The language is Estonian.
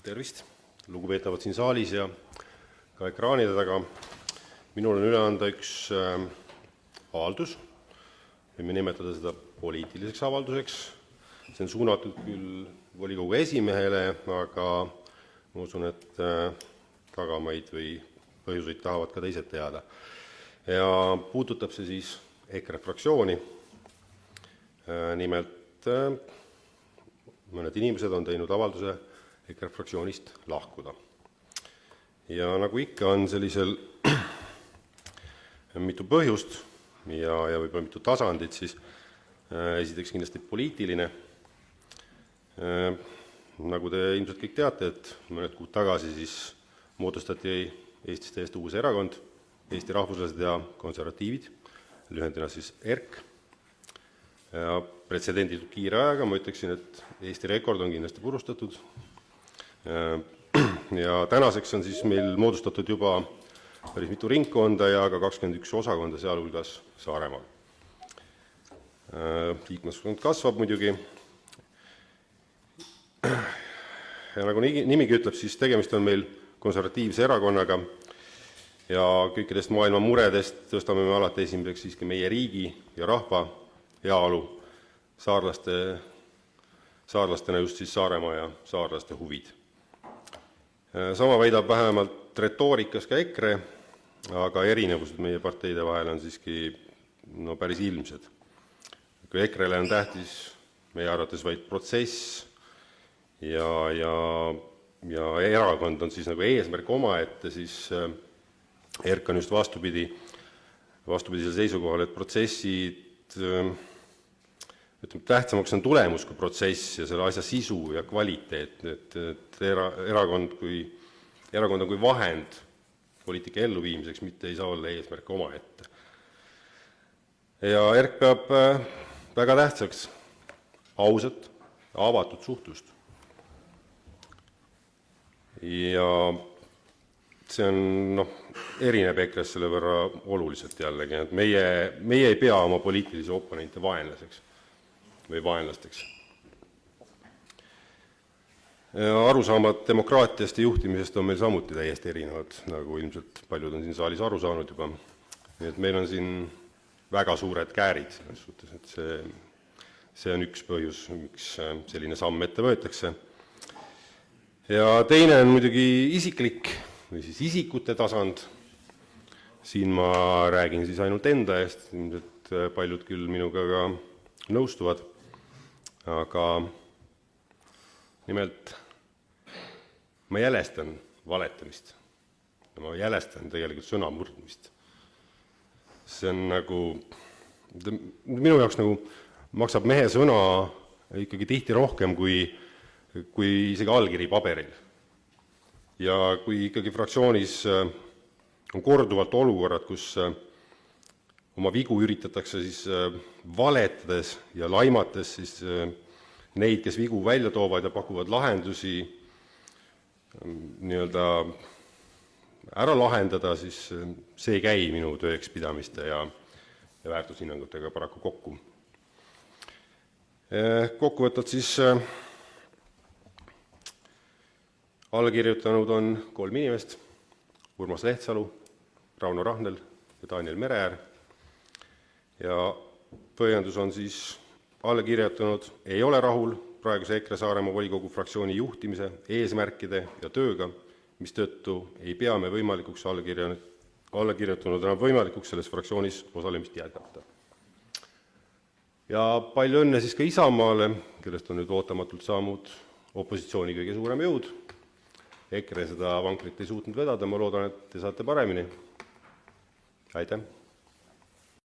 Tervist, lugupeetavad siin saalis ja ka ekraanide taga. Minul on üle anda üks avaldus, võime nimetada seda poliitiliseks avalduseks. See on suunatud küll volikogu esimehele, aga ma usun, et tagamaid või põhjuseid tahavad ka teised teada. Ja puudutab see siis EKRE fraktsiooni. Nimelt mõned inimesed on teinud avalduse EKRE fraktsioonist lahkuda. Ja nagu ikka on sellisel mitu põhjust ja võib-olla mitu tasandit, siis esiteks kindlasti poliitiline. Nagu te ilmselt kõik teate, et mõned kuud tagasi siis moodustati Eestis täiesti uus erakond, Eesti Rahvuslased ja Konservatiivid, lühendina siis ERK. Ja pretsedenditult kiire ajaga ma ütleksin, et Eesti rekord on kindlasti purustatud. Ja tänaseks on siis meil moodustatud juba päris mitu ringkonda ja ka 21 osakonda, sealhulgas Saaremaal. Liikmeskond kasvab muidugi. Ja nagu nimigi ütleb, siis tegemist on meil konservatiivse erakonnaga ja kõikidest maailma muredest tõstame me alati esimeseks siiski meie riigi ja rahva heaolu, saarlastena just siis Saaremaa ja saarlaste huvid. Sama väidab vähemalt retoorikas ka EKRE, aga erinevused meie parteide vahel on siiski päris ilmsed. Kui EKRE-le on tähtis meie arvates vaid protsess ja erakond on siis nagu eesmärk omaette, siis ERK on just vastupidisel seisukohal, et protsessid, tähtsamaks on tulemus kui protsess ja selle asja sisu ja kvaliteet, et erakond on kui vahend poliitika elluviimiseks, mitte ei saa olla eesmärk omaette. Ja ERK peab väga tähtsaks ausat, avatud suhtlust. Ja see on, erineb EKRE-st selle võrra oluliselt jällegi, et meie ei pea oma poliitilisi oponente vaenlaseks või vaenlasteks. Arusaamad demokraatiast ja juhtimisest on meil samuti täiesti erinevad, nagu ilmselt paljud on siin saalis aru saanud juba. Nii et meil on siin väga suured käärid selles suhtes, et see on üks põhjus, miks selline samm ette võetakse. Ja teine on muidugi isiklik või siis isikute tasand. Siin ma räägin siis ainult enda eest, ilmselt paljud küll minuga ka nõustuvad, aga nimelt ma jälestan valetamist ja ma jälestan tegelikult sõna murdmist. See on nagu, minu jaoks nagu maksab mehe sõna ikkagi tihti rohkem kui isegi allkiri paberil. Ja kui ikkagi fraktsioonis on korduvalt olukorrad, kus oma vigu üritatakse siis valetades ja laimates siis neid, kes vigu välja toovad ja pakuvad lahendusi nii-öelda ära lahendada, siis see ei käi minu tööekspidamiste ja väärtushinnangutega paraku kokku. Kokkuvõttelt siis allakirjutanud on 3 inimest, Urmas Lehtsalu, Rauno Rahnel ja Daniel Mereäär. Ja põhjendus on siis allakirjutanud ei ole rahul praeguse EKRE Saaremaa volikogu fraktsiooni juhtimise, eesmärkide ja tööga, mis tõttu ei pea me võimalikuks allakirjutanud enam võimalikuks selles fraktsioonis osalemist jätkata. Ja palju õnne siis ka Isamaale, kellest on nüüd ootamatult saanud opositsiooni kõige suurem jõud. EKRE seda vankrit ei suutnud vedada, ma loodan, et te saate paremini. Aitäh!